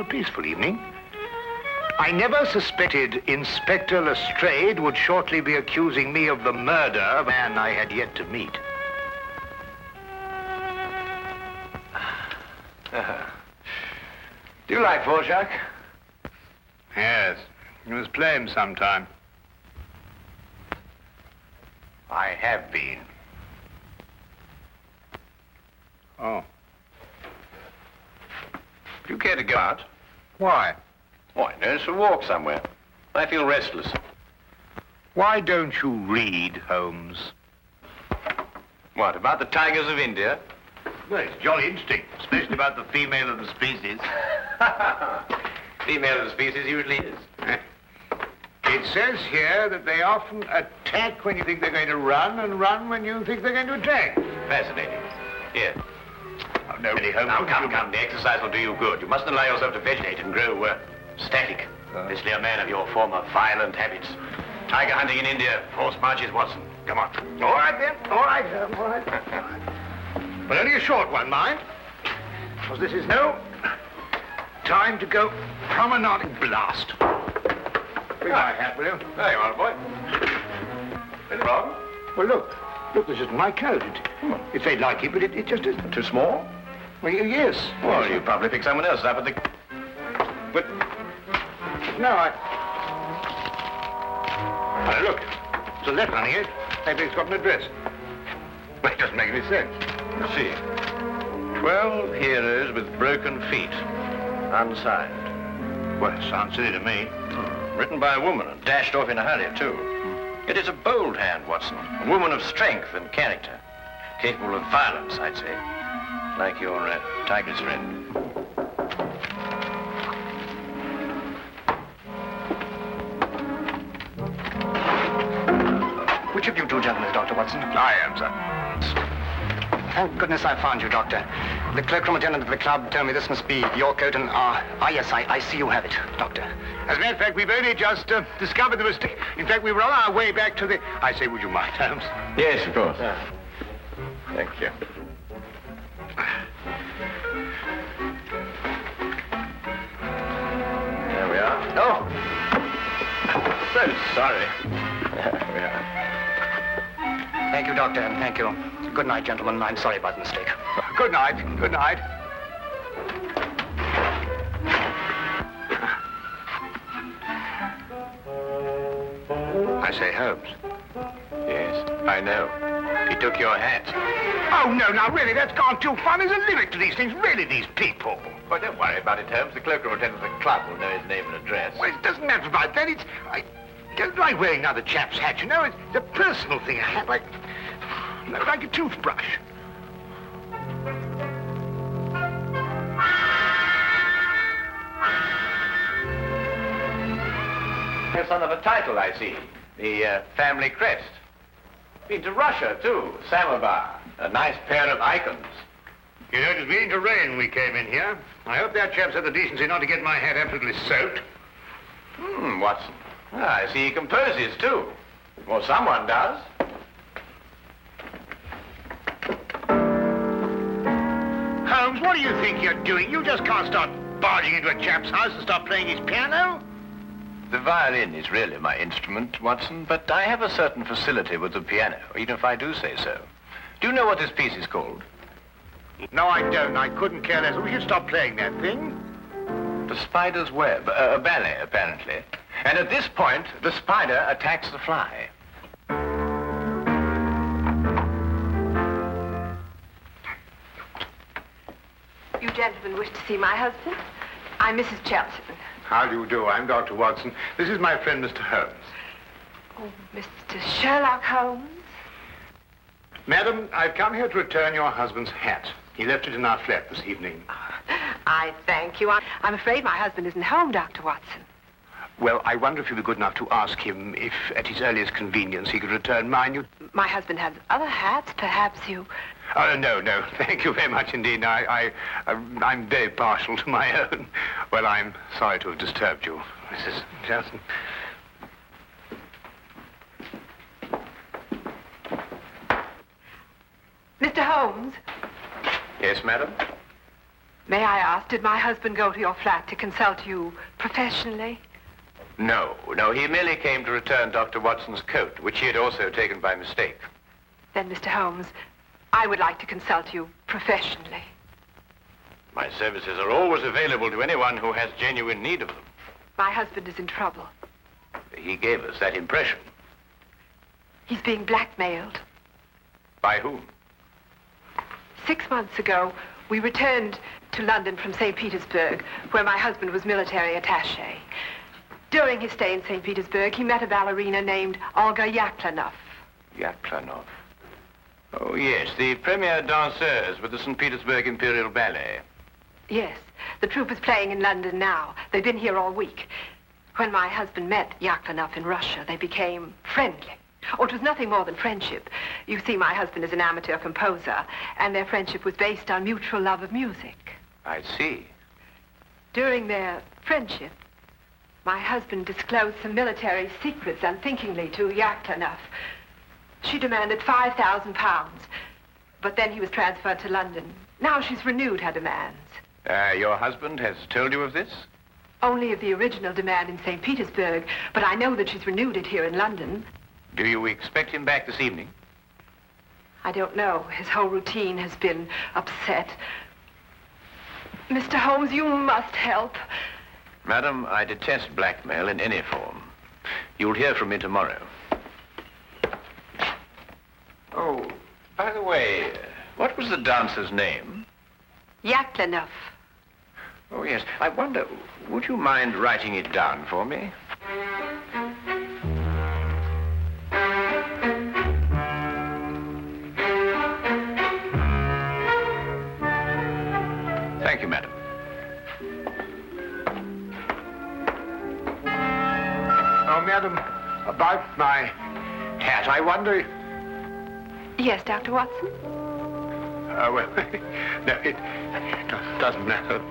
a peaceful evening. I never suspected Inspector Lestrade would shortly be accusing me of the murder of a man I had yet to meet. Do you like Vorjak? Yes, you must play him sometime. I have been. Oh. Do you care to go out? Why? Why, no, it's a walk somewhere. I feel restless. Why don't you read, Holmes? What, about the tigers of India? Well, it's jolly interesting, especially about the female of the species. Female of the species usually is. It says here that they often attack when you think they're going to run, and run when you think they're going to attack. Fascinating. Here. Oh, no, really, Holmes. Now, come. The exercise will do you good. You mustn't allow yourself to vegetate and grow static. Especially a man of your former violent habits. Tiger hunting in India, forced marches, Watson. Come on. All right, then. All right, Holmes. All right. But only a short one, mind. Because this is no time to go promenading. Blast. Bring my hat, will you? There you are, boy. Anything wrong? Well, look. Look, this isn't my coat. It's very like it, but it just isn't. Too small? Well, yes. Well, you probably picked someone else up at the... But... No, Oh, look. There's a letter on here. Maybe it's got an address. Well, it doesn't make any sense. Let's see. 12 heroes with broken feet. Unsigned. Well, it sounds silly to me. Written by a woman and dashed off in a hurry, too. It is a bold hand, Watson. A woman of strength and character. Capable of violence, I'd say. Like your tiger's friend. Which of you two gentlemen is Dr. Watson? I am, sir. Thank goodness I found you, Doctor. The cloakroom attendant at the club told me this must be your coat and, yes, I see you have it, Doctor. As a matter of fact, we've only just discovered the mistake. In fact, we were on our way back to the... I say, would you mind, Holmes? Yes, of course. Thank you. There we are. Oh! So sorry. There we are. Thank you, Doctor, and thank you. Good night, gentlemen. I'm sorry about the mistake. Good night. Good night. I say, Holmes. Yes, I know. He took your hat. Oh, no, now, really, that's gone too far. There's a limit to these things. Really, these people. Well, don't worry about it, Holmes. The cloakroom attendant at the club will know his name and address. Well, it doesn't matter about that. I don't like wearing another chap's hat, you know. It's a personal thing. A hat like a toothbrush. You're son of a title, I see. The family crest. Been to Russia, too. Samovar. A nice pair of icons. You know, it was beginning to rain when we came in here. I hope that chap's had the decency not to get my hat absolutely soaked. Watson. I see he composes, too. Well, someone does. Holmes, what do you think you're doing? You just can't start barging into a chap's house and start playing his piano. The violin is really my instrument, Watson, but I have a certain facility with the piano, even if I do say so. Do you know what this piece is called? No, I don't. I couldn't care less. We should stop playing that thing. The Spider's Web, a ballet, apparently. And at this point, the spider attacks the fly. You gentlemen wish to see my husband? I'm Mrs. Chelton. How do you do? I'm Dr. Watson. This is my friend, Mr. Holmes. Oh, Mr. Sherlock Holmes? Madam, I've come here to return your husband's hat. He left it in our flat this evening. I thank you. I'm afraid my husband isn't home, Dr. Watson. Well, I wonder if you'd be good enough to ask him if, at his earliest convenience, he could return mine. My husband has other hats. Perhaps you... Oh, no. Thank you very much indeed. I'm very partial to my own. Well, I'm sorry to have disturbed you, Mrs. Johnson. Mr. Holmes? Yes, madam? May I ask, did my husband go to your flat to consult you professionally? No, he merely came to return Dr. Watson's coat, which he had also taken by mistake. Then, Mr. Holmes, I would like to consult you professionally. My services are always available to anyone who has genuine need of them. My husband is in trouble. He gave us that impression. He's being blackmailed. By whom? 6 months ago, we returned to London from St. Petersburg, where my husband was military attaché. During his stay in St. Petersburg, he met a ballerina named Olga Yaklanoff. Yaklanoff. Oh, yes, the premier danseuse with the St. Petersburg Imperial Ballet. Yes, the troupe is playing in London now. They've been here all week. When my husband met Yaklanoff in Russia, they became friendly. Oh, it was nothing more than friendship. You see, my husband is an amateur composer, and their friendship was based on mutual love of music. I see. During their friendship, my husband disclosed some military secrets unthinkingly to Yaklanoff. She demanded 5,000 pounds, but then he was transferred to London. Now she's renewed her demands. Your husband has told you of this? Only of the original demand in St. Petersburg, but I know that she's renewed it here in London. Do you expect him back this evening? I don't know. His whole routine has been upset. Mr. Holmes, you must help. Madam, I detest blackmail in any form. You'll hear from me tomorrow. Oh, by the way, what was the dancer's name? Yaklanoff. Oh, yes. I wonder, would you mind writing it down for me? Thank you, madam. Oh, madam, about my hat, I wonder... Yes, Dr. Watson? Well, no, it doesn't matter.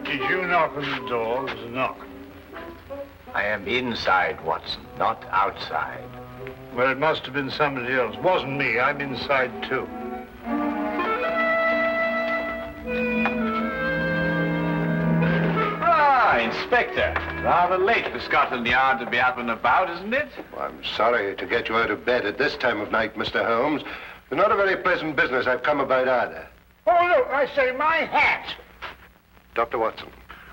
Did you knock on the door? There's a knock. I am inside, Watson, not outside. Well, it must have been somebody else. Wasn't me. I'm inside, too. Ah, Inspector. Rather late for Scotland Yard to be up and about, isn't it? Well, I'm sorry to get you out of bed at this time of night, Mr. Holmes. It's not a very pleasant business I've come about either. Oh, look, I say, my hat. Dr. Watson.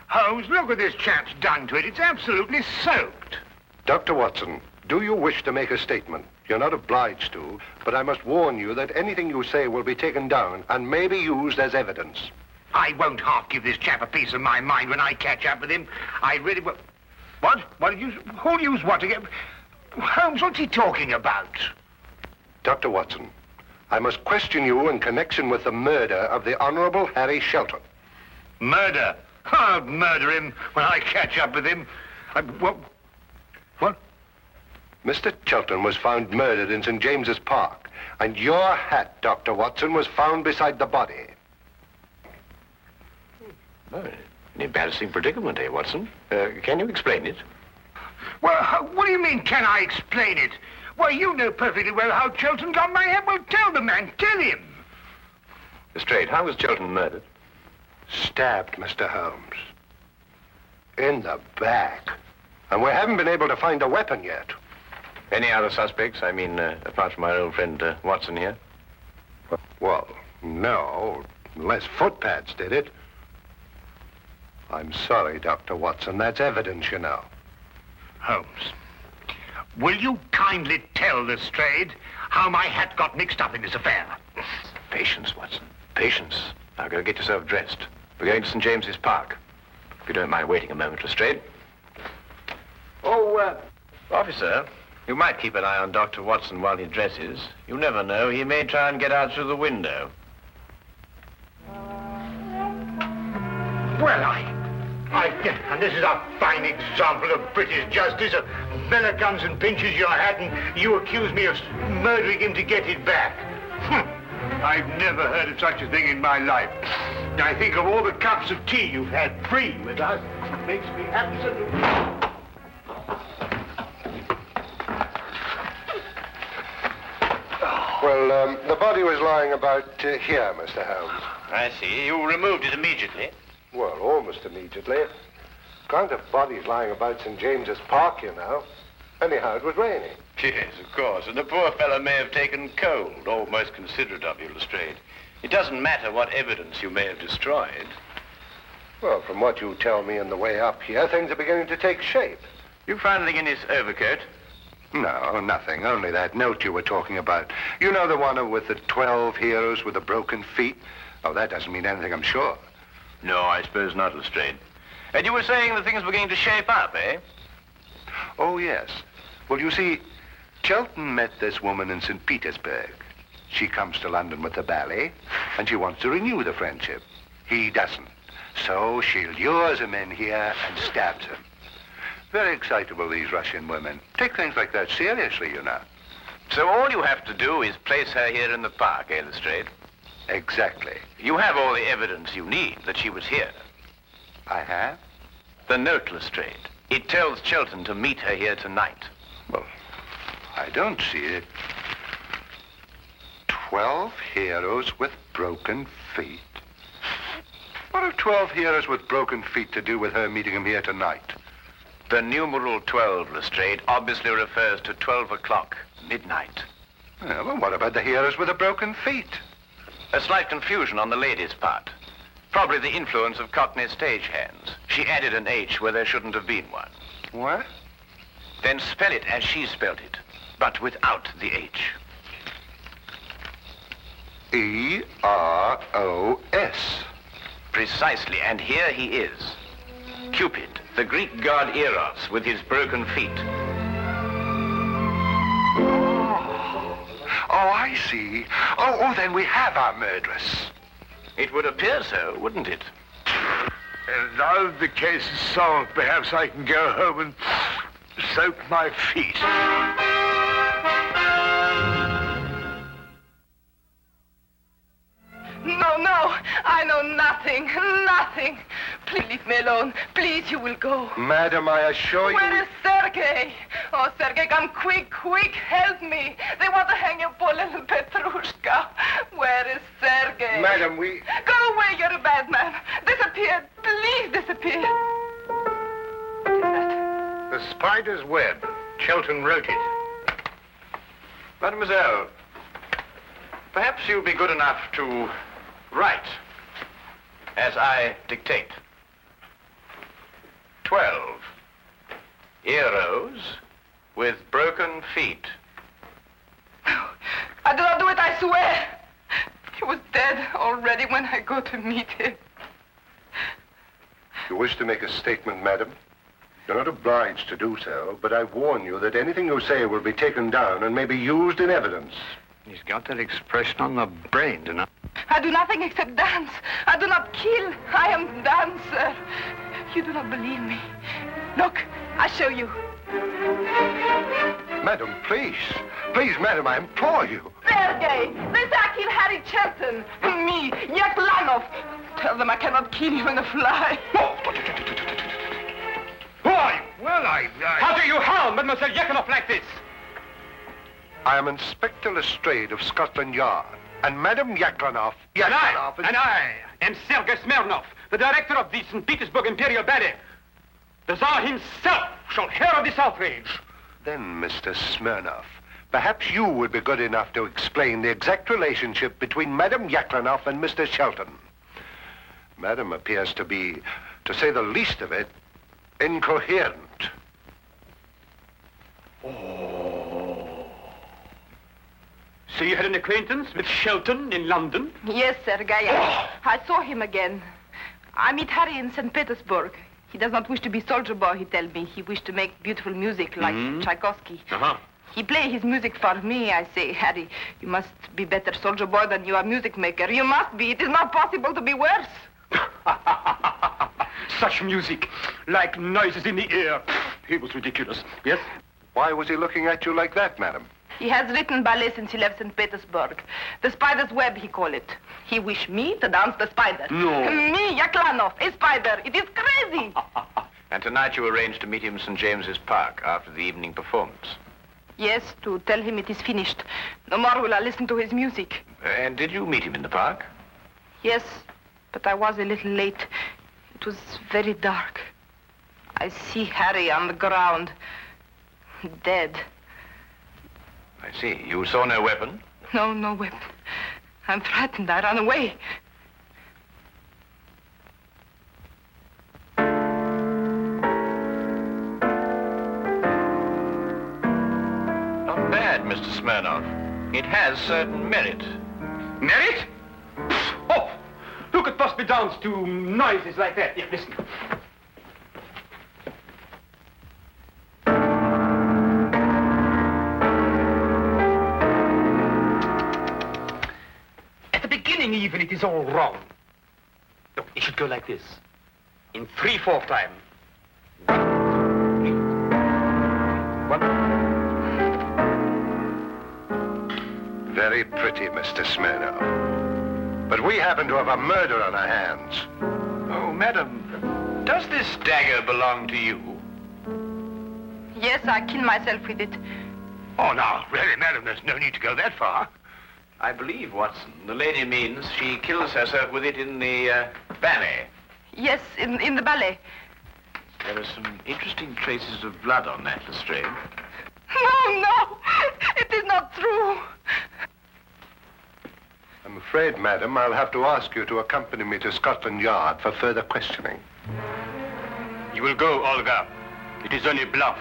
Holmes, look what this chap's done to it. It's absolutely soaked. Dr. Watson, do you wish to make a statement? You're not obliged to, but I must warn you that anything you say will be taken down and may be used as evidence. I won't half give this chap a piece of my mind when I catch up with him. I really will. What? What did you... Who'll use what to get... Holmes, what's he talking about? Dr. Watson, I must question you in connection with the murder of the Honorable Harry Shelton. Murder? I'll murder him when I catch up with him. What? Mr. Shelton was found murdered in St. James's Park, and your hat, Dr. Watson, was found beside the body. Oh, an embarrassing predicament, eh, Watson? Can you explain it? Well, what do you mean, can I explain it? Well, you know perfectly well how Shelton got my hat. Well, tell the man, tell him. Lestrade, how was Shelton murdered? Stabbed, Mr. Holmes. In the back. And we haven't been able to find a weapon yet. Any other suspects? I mean, apart from our old friend Watson here? Well, no, unless footpads did it. I'm sorry, Dr. Watson. That's evidence, you know. Holmes, will you kindly tell Lestrade how my hat got mixed up in this affair? Patience, Watson. Patience. Now go get yourself dressed. We're going to St. James's Park. If you don't mind waiting a moment, Lestrade. Oh, officer, you might keep an eye on Dr. Watson while he dresses. You never know. He may try and get out through the window. Well, and this is a fine example of British justice. A fella comes and pinches your hat and you accuse me of murdering him to get it back. I've never heard of such a thing in my life. I think of all the cups of tea you've had free with us. It makes me absolutely... Well, the body was lying about here, Mr. Holmes. I see. You removed it immediately. Well, almost immediately. Can't have bodies lying about St. James's Park, you know. Anyhow, it was raining. Yes, of course. And the poor fellow may have taken cold. Oh, most considerate of you, Lestrade. It doesn't matter what evidence you may have destroyed. Well, from what you tell me on the way up here, things are beginning to take shape. You found anything in his overcoat? No, nothing. Only that note you were talking about. You know the one with the 12 heroes with the broken feet? Oh, that doesn't mean anything, I'm sure. No, I suppose not, Lestrade. And you were saying that things were beginning to shape up, eh? Oh, yes. Well, you see, Chelton met this woman in St. Petersburg. She comes to London with the ballet, and she wants to renew the friendship. He doesn't. So she lures him in here and stabs him. Very excitable, these Russian women. Take things like that seriously, you know. So all you have to do is place her here in the park, eh, Lestrade? Exactly. You have all the evidence you need that she was here. I have? The note, Lestrade. It tells Chelton to meet her here tonight. Well, I don't see it. 12 heroes with broken feet. What have 12 heroes with broken feet to do with her meeting him here tonight? The numeral 12, Lestrade, obviously refers to 12 o'clock, midnight. Well, what about the heroes with the broken feet? A slight confusion on the lady's part. Probably the influence of Cockney stagehands. She added an H where there shouldn't have been one. What? Then spell it as she spelled it, but without the H. E-R-O-S. Precisely, and here he is. Cupid, the Greek god Eros, with his broken feet. Oh, I see. Oh, then we have our murderess. It would appear so, wouldn't it? And now that the case is solved, perhaps I can go home and soak my feet. No, I know nothing. Please leave me alone. Please, you will go. Madam, I assure you... Where is Sergei? Oh, Sergei, come quick, help me. They want to hang your poor little Petrushka. Where is Sergei? Madam, we... Go away, you're a bad man. Disappear, please disappear. What is that? The spider's web. Chelton wrote it. Mademoiselle, perhaps you'll be good enough to write as I dictate. 12 heroes with broken feet. I do not do it, I swear. He was dead already when I go to meet him. You wish to make a statement, madam? You're not obliged to do so, but I warn you that anything you say will be taken down and may be used in evidence. He's got that expression on the brain, do not? I do nothing except dance. I do not kill. I am dancer. You do not believe me. Look, I show you. Madam, please. Please, madam, I implore you. Sergei, they say I killed Harry Chelton. Me, Yaklanov. Tell them I cannot kill even a fly. Who are you? Well, How do you harm Mademoiselle Yaklanov like this? I am Inspector Lestrade of Scotland Yard. And Madam Yaklanov... And I am Sergei Smirnov, the director of the St. Petersburg Imperial Ballet. The Tsar himself shall hear of this outrage. Then, Mr. Smirnov, perhaps you would be good enough to explain the exact relationship between Madam Yaklanov and Mr. Shelton. Madam appears to be, to say the least of it, incoherent. So you had an acquaintance with Shelton in London? Yes, Sergei. I saw him again. I meet Harry in St. Petersburg. He does not wish to be soldier boy, he tells me. He wished to make beautiful music like Tchaikovsky. He play his music for me. I say, Harry, you must be better soldier boy than you are music maker. You must be. It is not possible to be worse. Such music, like noises in the air. He was ridiculous. Yes? Why was he looking at you like that, madam? He has written ballet since he left St. Petersburg. The spider's web, he call it. He wish me to dance the spider. No. Me, Yaklanov, a spider. It is crazy. And tonight you arranged to meet him in St. James's Park after the evening performance. Yes, to tell him it is finished. No more will I listen to his music. And did you meet him in the park? Yes, but I was a little late. It was very dark. I see Harry on the ground, dead. I see. You saw no weapon? No, no weapon. I'm frightened. I ran away. Not bad, Mr. Smirnov. It has certain merit. Merit? Oh, who could possibly dance to noises like that? Here, listen. At the beginning, even, it is all wrong. Look, it should go like this. In 3/4 time. 1, 2, 3. Very pretty, Mr. Smirnov. But we happen to have a murder on our hands. Oh, madam, does this dagger belong to you? Yes, I killed myself with it. Oh, now, really, madam, there's no need to go that far. I believe, Watson, the lady means she kills herself with it in the ballet. Yes, in the ballet. There are some interesting traces of blood on that, Lestrade. No, no, it is not true. I'm afraid, madam, I'll have to ask you to accompany me to Scotland Yard for further questioning. You will go, Olga. It is only bluff.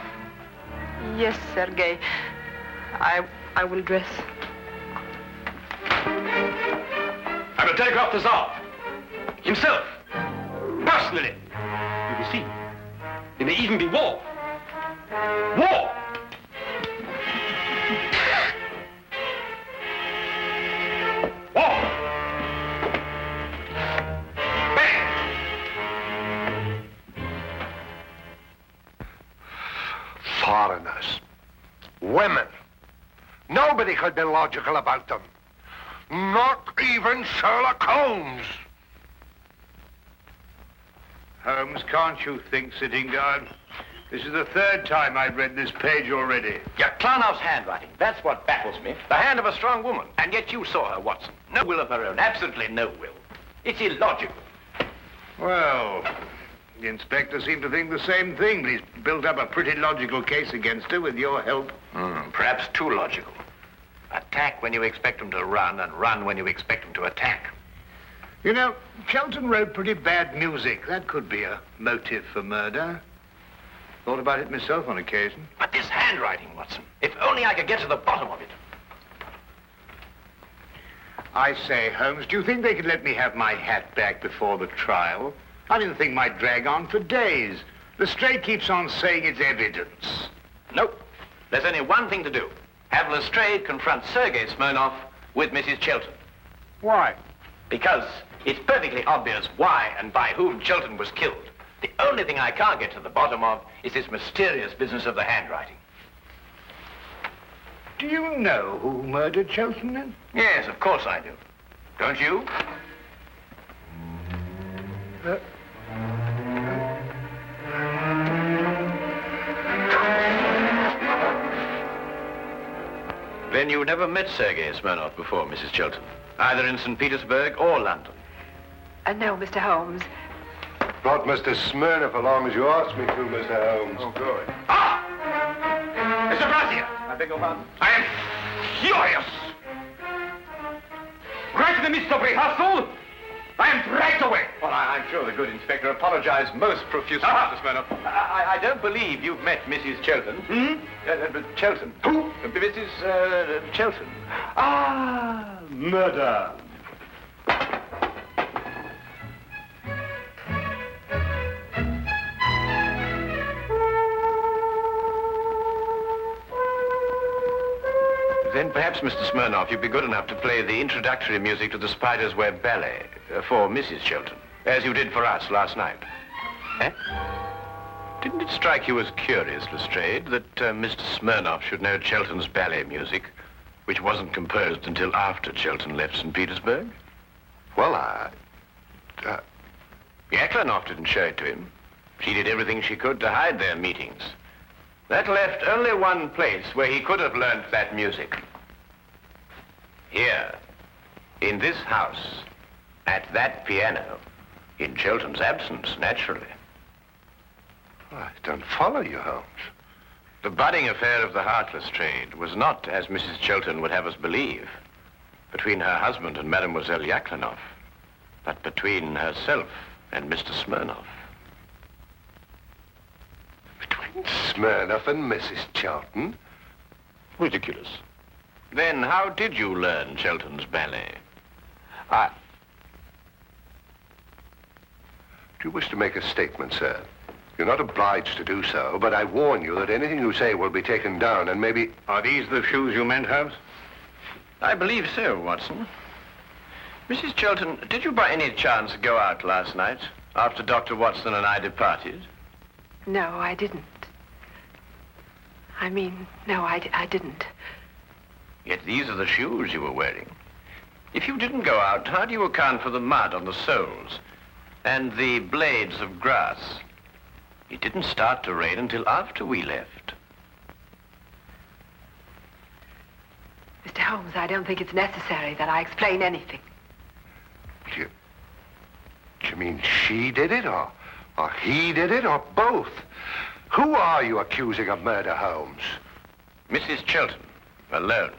Yes, Sergei. I will dress. I will telegraph the Tsar. Himself. Personally. You will see. There may even be war. War! War! Bang! Foreigners. Women. Nobody could be logical about them. Not even Sherlock Holmes. Holmes, can't you think, sitting down? This is the 3rd time I've read this page already. Yaklanov's handwriting. That's what baffles me. The hand of a strong woman. And yet you saw her, Watson. No will of her own. Absolutely no will. It's illogical. Well, the inspector seemed to think the same thing, but he's built up a pretty logical case against her with your help. Perhaps too logical. Attack when you expect them to run, and run when you expect them to attack. You know, Shelton wrote pretty bad music. That could be a motive for murder. Thought about it myself on occasion. But this handwriting, Watson. If only I could get to the bottom of it. I say, Holmes, do you think they could let me have my hat back before the trial? I mean, the thing might drag on for days. Lestrade keeps on saying it's evidence. Nope. There's only one thing to do. Have Lestrade confront Sergei Smirnov with Mrs. Chilton. Why? Because it's perfectly obvious why and by whom Chilton was killed. The only thing I can't get to the bottom of is this mysterious business of the handwriting. Do you know who murdered Shelton, then? Yes, of course I do. Don't you? Then you never met Sergei Smirnov before, Mrs. Chilton, either in St. Petersburg or London. No, Mr. Holmes. Brought Mr. Smirnov along as you asked me to, Mr. Holmes. Oh, good. Ah! Mr. Brazia! I beg your pardon? I am furious! Right in the midst of rehearsal, I am dragged away. Well, I'm sure the good inspector apologized most profusely, Mr. Smirnov. I don't believe you've met Mrs. Chilton. But Chilton. Who? Mrs. Chilton. Ah, murder. Then perhaps, Mr. Smirnov, you'd be good enough to play the introductory music to the Spider's Web Ballet for Mrs. Chilton, as you did for us last night. Eh? Didn't it strike you as curious, Lestrade, that Mr. Smirnoff should know Chelton's ballet music, which wasn't composed until after Chelton left St. Petersburg? Well, Yaklanoff didn't show it to him. She did everything she could to hide their meetings. That left only one place where he could have learnt that music. Here, in this house, at that piano, in Chelton's absence, naturally. I don't follow you, Holmes. The budding affair of the Heartless trade was not, as Mrs. Chelton would have us believe, between her husband and Mademoiselle Yaklanoff, but between herself and Mr. Smirnoff. Between Smirnoff and Mrs. Chelton? Ridiculous. Then how did you learn Chelton's ballet? Do you wish to make a statement, sir? You're not obliged to do so, but I warn you that anything you say will be taken down and maybe... Are these the shoes you meant, Holmes? I believe so, Watson. Mrs. Chelton, did you by any chance go out last night after Dr. Watson and I departed? No, I didn't. No, I didn't. Yet these are the shoes you were wearing. If you didn't go out, how do you account for the mud on the soles and the blades of grass? It didn't start to rain until after we left. Mr. Holmes, I don't think it's necessary that I explain anything. Do you mean she did it, or he did it, or both? Who are you accusing of murder, Holmes? Mrs. Chelton, alone.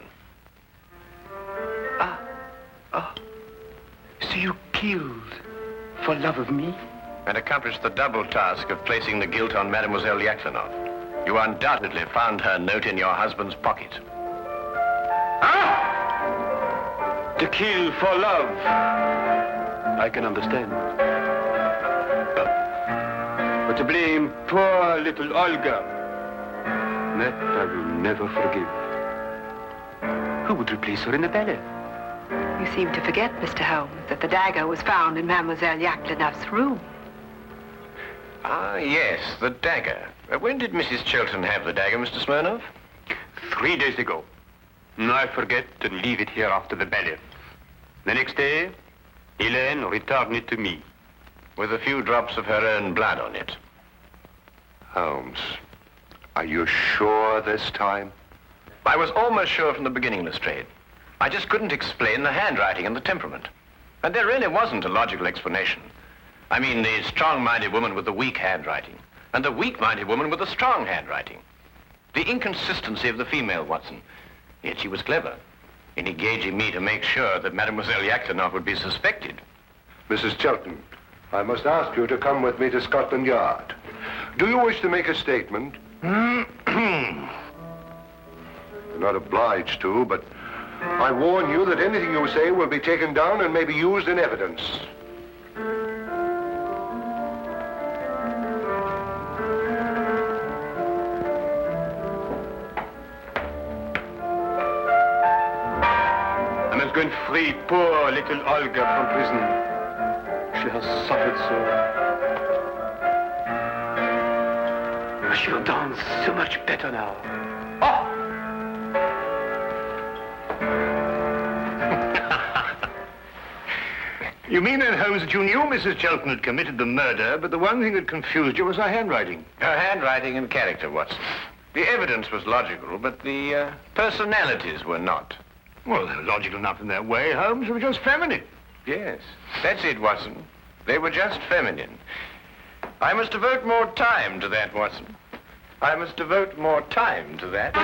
So you killed for love of me? And accomplished the double task of placing the guilt on Mademoiselle Yaklanoff. You undoubtedly found her note in your husband's pocket. To kill for love. I can understand. But to blame poor little Olga, that I will never forgive. Who would replace her in the ballet? You seem to forget, Mr. Holmes, that the dagger was found in Mademoiselle Yaklanoff's room. Ah, yes, the dagger. When did Mrs. Chelton have the dagger, Mr. Smirnoff? 3 days ago. I forget and leave it here after the ballet. The next day, Helene returned it to me. With a few drops of her own blood on it. Holmes, are you sure this time? I was almost sure from the beginning, Lestrade. I just couldn't explain the handwriting and the temperament. And there really wasn't a logical explanation. I mean, the strong-minded woman with the weak handwriting, and the weak-minded woman with the strong handwriting. The inconsistency of the female, Watson. Yet she was clever in engaging me to make sure that Mademoiselle Yaklanoff would be suspected. Mrs. Chelton, I must ask you to come with me to Scotland Yard. Do you wish to make a statement? You're not obliged to, but I warn you that anything you say will be taken down and may be used in evidence. I must go and free poor little Olga from prison. She has suffered so. She'll dance so much better now. Oh! You mean then, Holmes, that you knew Mrs. Chelton had committed the murder, but the one thing that confused you was her handwriting? Her handwriting and character, Watson. The evidence was logical, but the personalities were not. Well, they were logical enough in their way, Holmes. They were just feminine. Yes, that's it, Watson. They were just feminine. I must devote more time to that, Watson. I must devote more time to that.